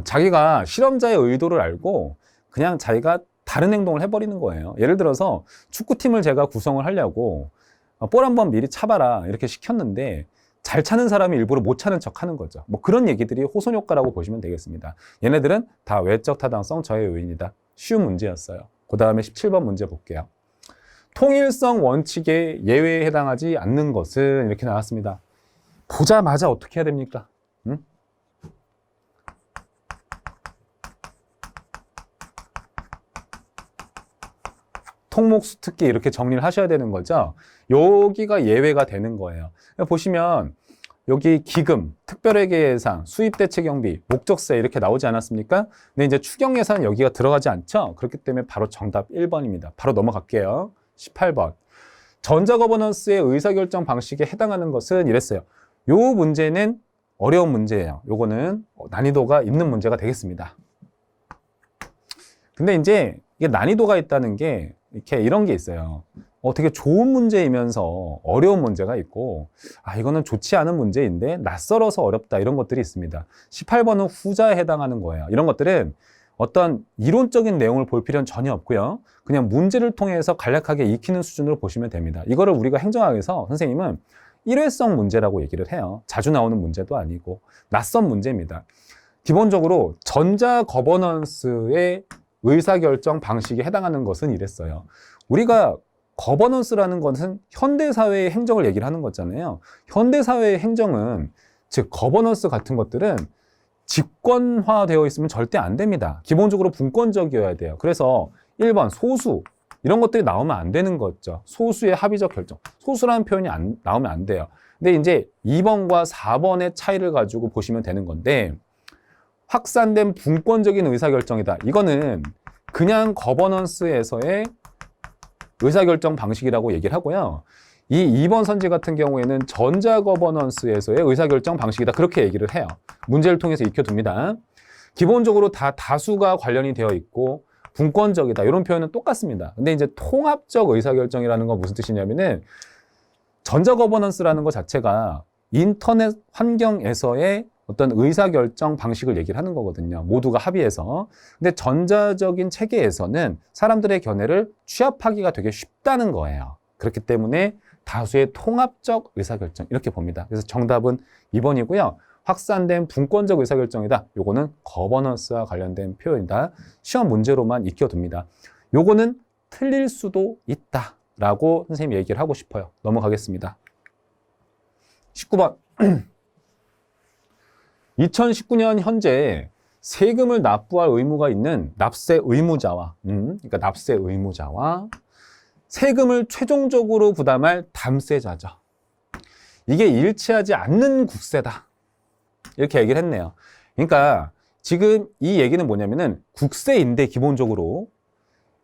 자기가 실험자의 의도를 알고 그냥 자기가 다른 행동을 해버리는 거예요. 예를 들어서 축구팀을 제가 구성을 하려고 볼 한번 미리 차봐라 이렇게 시켰는데 잘 차는 사람이 일부러 못 차는 척 하는 거죠. 뭐 그런 얘기들이 호손 효과라고 보시면 되겠습니다. 얘네들은 다 외적 타당성 저해 요인이다. 쉬운 문제였어요. 그 다음에 17번 문제 볼게요. 통일성 원칙에 예외에 해당하지 않는 것은 이렇게 나왔습니다. 보자마자 어떻게 해야 됩니까? 응? 통목수 특기 이렇게 정리를 하셔야 되는 거죠. 여기가 예외가 되는 거예요. 보시면 여기 기금, 특별회계 예산, 수입대체 경비, 목적세 이렇게 나오지 않았습니까? 근데 이제 추경 예산 여기가 들어가지 않죠? 그렇기 때문에 바로 정답 1번입니다. 바로 넘어갈게요. 18번. 전자거버넌스의 의사결정 방식에 해당하는 것은 이랬어요. 요 문제는 어려운 문제예요. 요거는 난이도가 있는 문제가 되겠습니다. 근데 이제 이게 난이도가 있다는 게 이렇게 이런 게 있어요. 되게 좋은 문제이면서 어려운 문제가 있고, 이거는 좋지 않은 문제인데 낯설어서 어렵다 이런 것들이 있습니다. 18번은 후자에 해당하는 거예요. 이런 것들은 어떤 이론적인 내용을 볼 필요는 전혀 없고요. 그냥 문제를 통해서 간략하게 익히는 수준으로 보시면 됩니다. 이거를 우리가 행정학에서 선생님은 일회성 문제라고 얘기를 해요. 자주 나오는 문제도 아니고 낯선 문제입니다. 기본적으로 전자 거버넌스의 의사결정 방식에 해당하는 것은 이랬어요. 우리가 거버넌스라는 것은 현대사회의 행정을 얘기를 하는 거잖아요. 현대사회의 행정은, 즉 거버넌스 같은 것들은 집권화되어 있으면 절대 안 됩니다. 기본적으로 분권적이어야 돼요. 그래서 1번 소수 이런 것들이 나오면 안 되는 거죠. 소수의 합의적 결정. 소수라는 표현이 나오면 안 돼요. 근데 이제 2번과 4번의 차이를 가지고 보시면 되는 건데, 확산된 분권적인 의사결정이다. 이거는 그냥 거버넌스에서의 의사결정 방식이라고 얘기를 하고요. 이 2번 선지 같은 경우에는 전자거버넌스에서의 의사결정 방식이다. 그렇게 얘기를 해요. 문제를 통해서 익혀둡니다. 기본적으로 다 다수가 관련이 되어 있고 분권적이다. 이런 표현은 똑같습니다. 근데 이제 통합적 의사결정이라는 건 무슨 뜻이냐면은 전자거버넌스라는 것 자체가 인터넷 환경에서의 어떤 의사결정 방식을 얘기를 하는 거거든요. 모두가 합의해서. 근데 전자적인 체계에서는 사람들의 견해를 취합하기가 되게 쉽다는 거예요. 그렇기 때문에 다수의 통합적 의사결정 이렇게 봅니다. 그래서 정답은 2번이고요. 확산된 분권적 의사결정이다. 요거는 거버넌스와 관련된 표현이다. 시험 문제로만 익혀둡니다. 요거는 틀릴 수도 있다라고 선생님이 얘기를 하고 싶어요. 넘어가겠습니다. 19번. 2019년 현재 세금을 납부할 의무가 있는 납세 의무자와 그러니까 납세 의무자와 세금을 최종적으로 부담할 담세자죠. 이게 일치하지 않는 국세다. 이렇게 얘기를 했네요. 그러니까 지금 이 얘기는 뭐냐면은 국세인데 기본적으로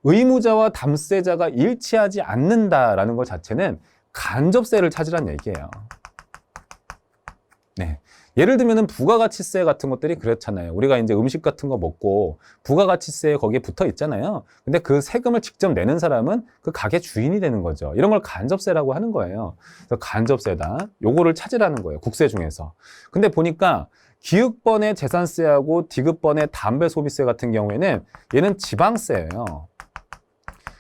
의무자와 담세자가 일치하지 않는다라는 것 자체는 간접세를 찾으라는 얘기예요. 네. 예를 들면은 부가가치세 같은 것들이 그렇잖아요. 우리가 이제 음식 같은 거 먹고 부가가치세 거기에 붙어 있잖아요. 근데 그 세금을 직접 내는 사람은 그 가게 주인이 되는 거죠. 이런 걸 간접세라고 하는 거예요. 그래서 간접세다. 요거를 찾으라는 거예요. 국세 중에서. 근데 보니까 기읍번의 재산세하고 디귿번의 담배 소비세 같은 경우에는 얘는 지방세예요.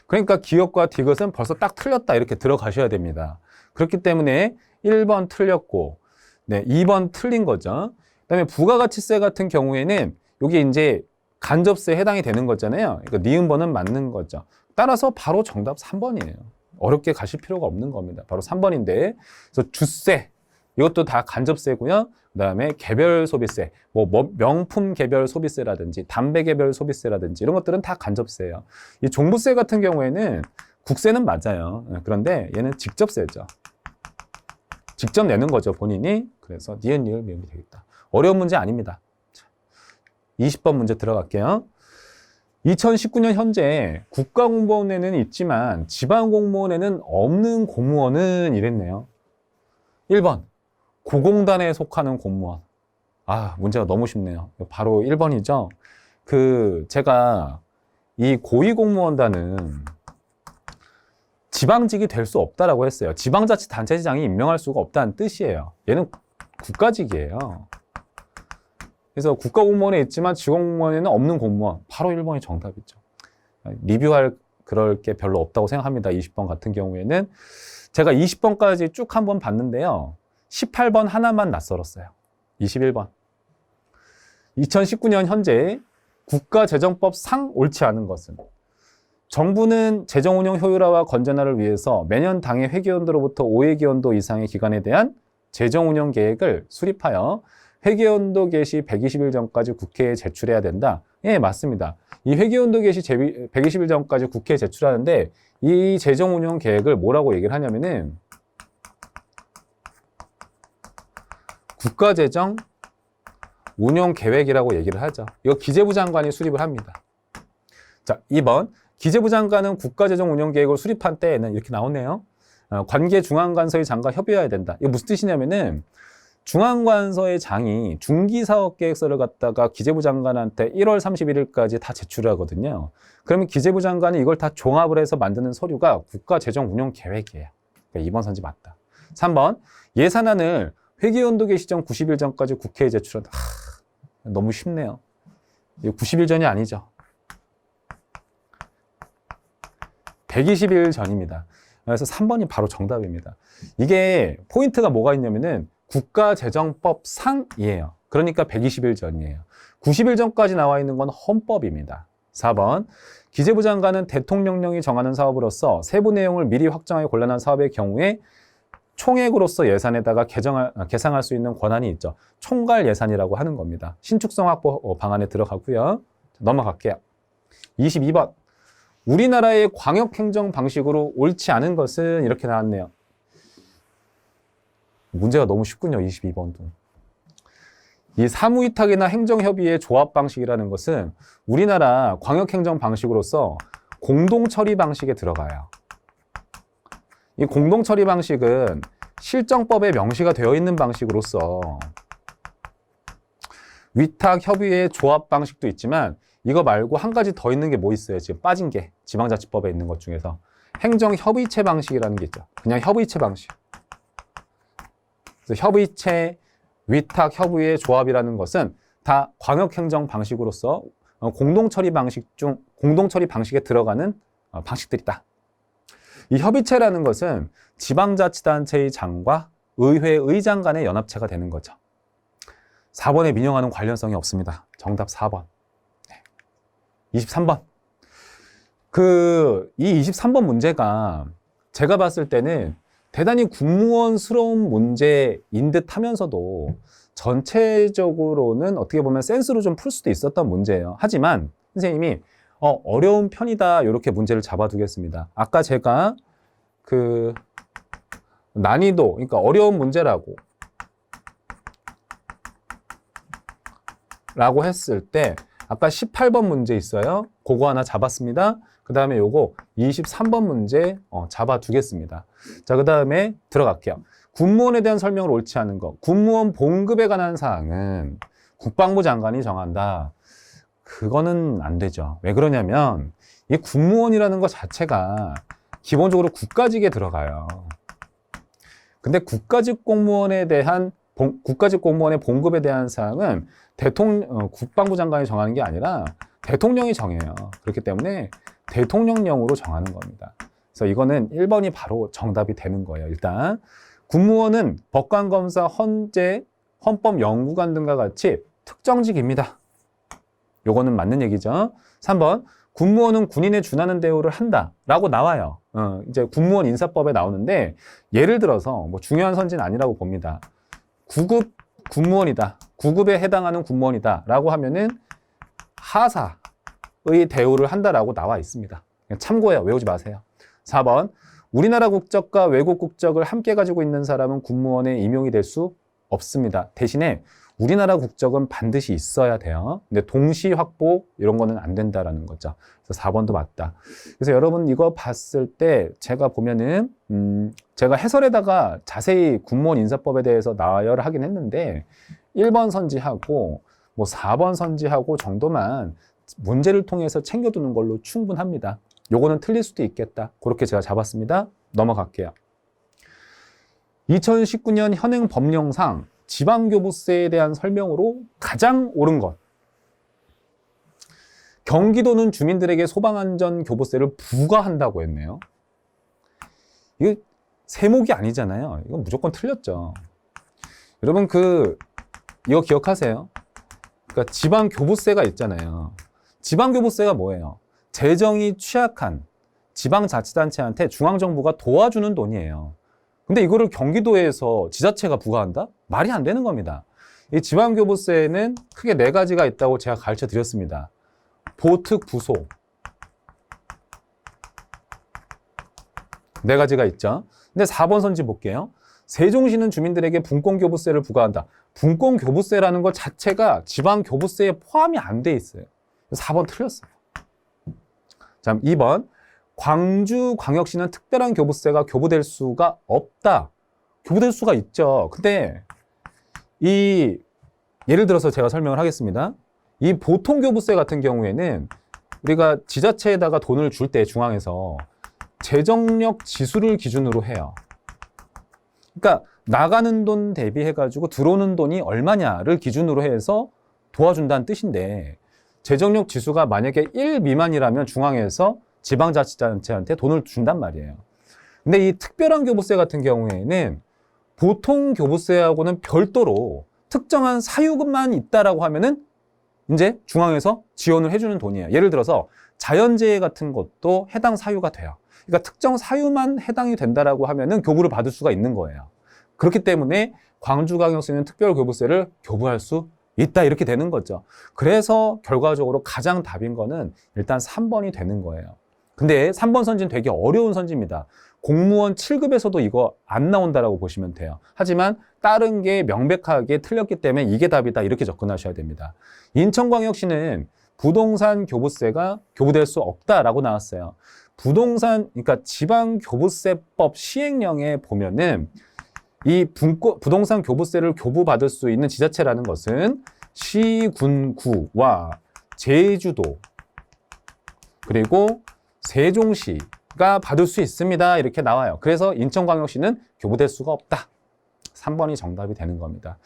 그러니까 기업과 디귿은 벌써 딱 틀렸다 이렇게 들어가셔야 됩니다. 그렇기 때문에 1번 틀렸고, 네, 2번 틀린 거죠. 그다음에 부가가치세 같은 경우에는 이게 이제 간접세에 해당이 되는 거잖아요. 그러니까 니은번은 맞는 거죠. 따라서 바로 정답 3번이에요. 어렵게 가실 필요가 없는 겁니다. 바로 3번인데, 그래서 주세 이것도 다 간접세고요. 그다음에 개별 소비세, 뭐 명품 개별 소비세라든지 담배 개별 소비세라든지 이런 것들은 다 간접세예요. 이 종부세 같은 경우에는 국세는 맞아요. 그런데 얘는 직접세죠. 직접 내는 거죠, 본인이. 그래서 니은, 리을, 미음이 되겠다. 어려운 문제 아닙니다. 20번 문제 들어갈게요. 2019년 현재 국가공무원에는 있지만 지방공무원에는 없는 공무원은 이랬네요. 1번, 고공단에 속하는 공무원. 아, 문제가 너무 쉽네요. 바로 1번이죠. 제가 이 고위공무원단은 지방직이 될 수 없다라고 했어요. 지방자치단체장이 임명할 수가 없다는 뜻이에요. 얘는 국가직이에요. 그래서 국가공무원에 있지만 지방공무원에는 없는 공무원. 바로 1번이 정답이죠. 리뷰할 그럴 게 별로 없다고 생각합니다. 20번 같은 경우에는. 제가 20번까지 쭉 한번 봤는데요. 18번 하나만 낯설었어요. 21번. 2019년 현재 국가재정법상 옳지 않은 것은 정부는 재정운영 효율화와 건전화를 위해서 매년 당의 회계연도로부터 5회계연도 이상의 기간에 대한 재정운영 계획을 수립하여 회계연도 개시 120일 전까지 국회에 제출해야 된다. 예, 맞습니다. 이 회계연도 개시 120일 전까지 국회에 제출하는데 이 재정운영 계획을 뭐라고 얘기를 하냐면은 국가재정 운영 계획이라고 얘기를 하죠. 이거 기재부 장관이 수립을 합니다. 자, 2번. 기재부 장관은 국가재정 운영 계획을 수립한 때에는 이렇게 나오네요. 관계 중앙관서의 장과 협의해야 된다. 이거 무슨 뜻이냐면은 중앙관서의 장이 중기사업계획서를 갖다가 기재부 장관한테 1월 31일까지 다 제출하거든요. 그러면 기재부 장관이 이걸 다 종합을 해서 만드는 서류가 국가재정 운영 계획이에요. 그러니까 2번 선지 맞다. 3번. 예산안을 회계연도 개시 전 90일 전까지 국회에 제출한다. 너무 쉽네요. 이거 90일 전이 아니죠. 120일 전입니다. 그래서 3번이 바로 정답입니다. 이게 포인트가 뭐가 있냐면은 국가재정법상이에요. 그러니까 120일 전이에요. 90일 전까지 나와 있는 건 헌법입니다. 4번. 기재부 장관은 대통령령이 정하는 사업으로서 세부 내용을 미리 확정하여 곤란한 사업의 경우에 총액으로서 예산에다가 계상할 수 있는 권한이 있죠. 총괄 예산이라고 하는 겁니다. 신축성 확보 방안에 들어가고요. 넘어갈게요. 22번. 우리나라의 광역행정 방식으로 옳지 않은 것은 이렇게 나왔네요. 문제가 너무 쉽군요. 22번도. 이 사무위탁이나 행정협의의 조합 방식이라는 것은 우리나라 광역행정 방식으로서 공동처리 방식에 들어가요. 이 공동처리 방식은 실정법에 명시가 되어 있는 방식으로서 위탁협의의 조합 방식도 있지만 이거 말고 한 가지 더 있는 게 뭐 있어요? 지금 빠진 게 지방자치법에 있는 것 중에서 행정협의체 방식이라는 게 있죠. 그냥 협의체 방식. 그래서 협의체, 위탁협의의 조합이라는 것은 다 광역행정 방식으로서 공동처리 방식에 들어가는 방식들이다. 이 협의체라는 것은 지방자치단체의 장과 의회 의장 간의 연합체가 되는 거죠. 4번에 민영화는 관련성이 없습니다. 정답 4번. 23번. 이 23번 문제가 제가 봤을 때는 대단히 국무원스러운 문제인 듯 하면서도 전체적으로는 어떻게 보면 센스로 좀 풀 수도 있었던 문제예요. 하지만 선생님이 어려운 편이다 이렇게 문제를 잡아두겠습니다. 아까 제가 난이도, 그러니까 어려운 문제라고 했을 때 아까 18번 문제 있어요. 그거 하나 잡았습니다. 그 다음에 요거 23번 문제 잡아두겠습니다. 자, 그 다음에 들어갈게요. 군무원에 대한 설명을 옳지 않은 거. 군무원 봉급에 관한 사항은 국방부 장관이 정한다. 그거는 안 되죠. 왜 그러냐면 이 군무원이라는 것 자체가 기본적으로 국가직에 들어가요. 근데 국가직 공무원의 봉급에 대한 사항은 국방부 장관이 정하는 게 아니라 대통령이 정해요. 그렇기 때문에 대통령령으로 정하는 겁니다. 그래서 이거는 1번이 바로 정답이 되는 거예요. 일단 군무원은 법관검사, 헌재, 헌법연구관 등과 같이 특정직입니다. 요거는 맞는 얘기죠. 3번, 군무원은 군인에 준하는 대우를 한다라고 나와요. 이제 군무원 인사법에 나오는데 예를 들어서 뭐 중요한 선지는 아니라고 봅니다. 9급 군무원이다. 9급에 해당하는 군무원이다. 라고 하면은 하사의 대우를 한다라고 나와 있습니다. 참고해요. 외우지 마세요. 4번, 우리나라 국적과 외국 국적을 함께 가지고 있는 사람은 군무원에 임용이 될 수 없습니다. 대신에 우리나라 국적은 반드시 있어야 돼요. 근데 동시 확보 이런 거는 안 된다라는 거죠. 그래서 4번도 맞다. 그래서 여러분 이거 봤을 때 제가 보면은 제가 해설에다가 자세히 군무원 인사법에 대해서 나열을 하긴 했는데 1번 선지하고 뭐 4번 선지하고 정도만 문제를 통해서 챙겨두는 걸로 충분합니다. 요거는 틀릴 수도 있겠다. 그렇게 제가 잡았습니다. 넘어갈게요. 2019년 현행 법령상 지방교부세에 대한 설명으로 가장 옳은 것. 경기도는 주민들에게 소방안전교부세를 부과한다고 했네요. 이거 세목이 아니잖아요. 이건 무조건 틀렸죠. 여러분 이거 기억하세요. 그러니까 지방교부세가 있잖아요. 지방교부세가 뭐예요? 재정이 취약한 지방자치단체한테 중앙정부가 도와주는 돈이에요. 근데 이거를 경기도에서 지자체가 부과한다? 말이 안 되는 겁니다. 이 지방교부세에는 크게 4가지가 있다고 제가 가르쳐 드렸습니다. 보특, 부소. 4가지가 있죠. 근데 4번 선지 볼게요. 세종시는 주민들에게 분권교부세를 부과한다. 분권교부세라는 것 자체가 지방교부세에 포함이 안 돼 있어요. 4번 틀렸어요. 자, 2번. 광주광역시는 특별한 교부세가 교부될 수가 없다. 교부될 수가 있죠. 근데 예를 들어서 제가 설명을 하겠습니다. 이 보통교부세 같은 경우에는 우리가 지자체에다가 돈을 줄 때 중앙에서 재정력 지수를 기준으로 해요. 그러니까 나가는 돈 대비해가지고 들어오는 돈이 얼마냐를 기준으로 해서 도와준다는 뜻인데 재정력 지수가 만약에 1 미만이라면 중앙에서 지방자치단체한테 돈을 준단 말이에요. 근데 이 특별한 교부세 같은 경우에는 보통 교부세하고는 별도로 특정한 사유금만 있다라고 하면은 이제 중앙에서 지원을 해주는 돈이에요. 예를 들어서 자연재해 같은 것도 해당 사유가 돼요. 그러니까 특정 사유만 해당이 된다라고 하면은 교부를 받을 수가 있는 거예요. 그렇기 때문에 광주광역시는 특별교부세를 교부할 수 있다 이렇게 되는 거죠. 그래서 결과적으로 가장 답인 거는 일단 3번이 되는 거예요. 근데 3번 선지는 되게 어려운 선지입니다. 공무원 7급에서도 이거 안 나온다라고 보시면 돼요. 하지만 다른 게 명백하게 틀렸기 때문에 이게 답이다 이렇게 접근하셔야 됩니다. 인천광역시는 부동산 교부세가 교부될 수 없다라고 나왔어요. 그러니까 지방교부세법 시행령에 보면은 이 부동산 교부세를 교부받을 수 있는 지자체라는 것은 시, 군, 구와 제주도 그리고 세종시가 받을 수 있습니다. 이렇게 나와요. 그래서 인천광역시는 교부될 수가 없다. 3번이 정답이 되는 겁니다.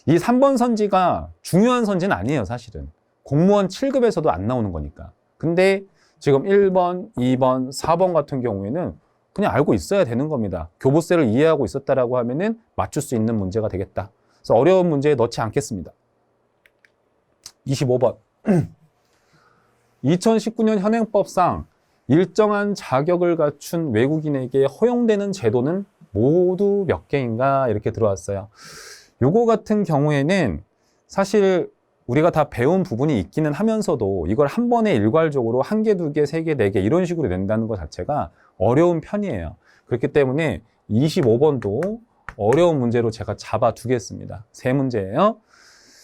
이 3번 선지가 중요한 선지는 아니에요, 사실은. 공무원 7급에서도 안 나오는 거니까. 근데 지금 1번, 2번, 4번 같은 경우에는 그냥 알고 있어야 되는 겁니다. 교부세를 이해하고 있었다라고 하면은 맞출 수 있는 문제가 되겠다. 그래서 어려운 문제에 넣지 않겠습니다. 25번. 2019년 현행법상 일정한 자격을 갖춘 외국인에게 허용되는 제도는 모두 몇 개인가 이렇게 들어왔어요. 요거 같은 경우에는 사실 우리가 다 배운 부분이 있기는 하면서도 이걸 한 번에 일괄적으로 1개, 2개, 3개, 4개 이런 식으로 낸다는 것 자체가 어려운 편이에요. 그렇기 때문에 25번도 어려운 문제로 제가 잡아두겠습니다. 3문제예요.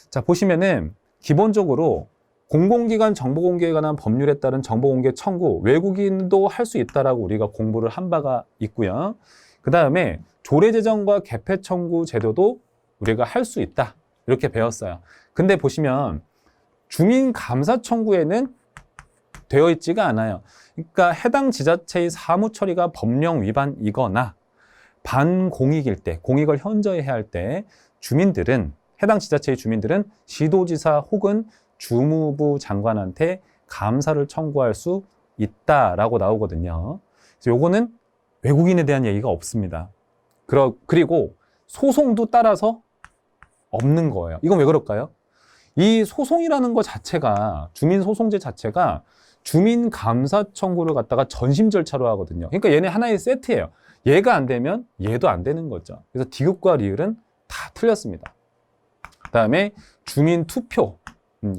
자, 보시면은 기본적으로 공공기관 정보공개에 관한 법률에 따른 정보공개 청구, 외국인도 할 수 있다라고 우리가 공부를 한 바가 있고요. 그 다음에 조례제정과 개폐청구 제도도 우리가 할 수 있다. 이렇게 배웠어요. 근데 보시면 주민감사 청구에는 되어 있지가 않아요. 그러니까 해당 지자체의 사무 처리가 법령 위반이거나 반공익일 때, 공익을 현저해야 할 때 해당 지자체의 주민들은 시도지사 혹은 주무부 장관한테 감사를 청구할 수 있다라고 나오거든요. 그래서 요거는 외국인에 대한 얘기가 없습니다. 그리고 소송도 따라서 없는 거예요. 이건 왜 그럴까요? 이 소송이라는 것 자체가, 주민소송제 자체가 주민감사 청구를 갖다가 전심 절차로 하거든요. 그러니까 얘네 하나의 세트예요. 얘가 안 되면 얘도 안 되는 거죠. 그래서 디귿과 리을은 다 틀렸습니다. 그 다음에 주민투표,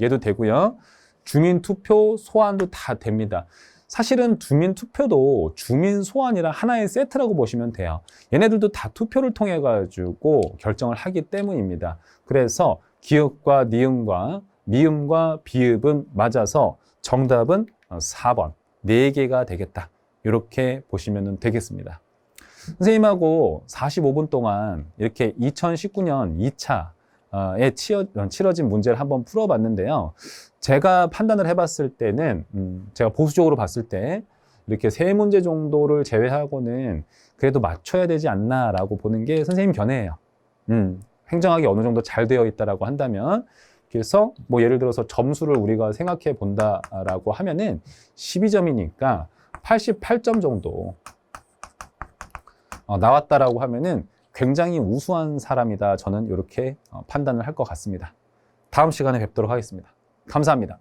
얘도 되고요. 주민투표 소환도 다 됩니다. 사실은 주민 투표도 주민 소환이랑 하나의 세트라고 보시면 돼요. 얘네들도 다 투표를 통해 가지고 결정을 하기 때문입니다. 그래서 기읍과 니은과 미음과 비읍은 맞아서 정답은 4번 4개가 되겠다. 이렇게 보시면 되겠습니다. 선생님하고 45분 동안 이렇게 2019년 2차에 치러진 문제를 한번 풀어봤는데요. 제가 판단을 해봤을 때는 제가 보수적으로 봤을 때 이렇게 3문제 정도를 제외하고는 그래도 맞춰야 되지 않나라고 보는 게 선생님 견해예요. 행정학이 어느 정도 잘 되어 있다라고 한다면, 그래서 뭐 예를 들어서 점수를 우리가 생각해 본다라고 하면은 12점이니까 88점 정도 나왔다라고 하면은 굉장히 우수한 사람이다. 저는 이렇게 판단을 할 것 같습니다. 다음 시간에 뵙도록 하겠습니다. 감사합니다.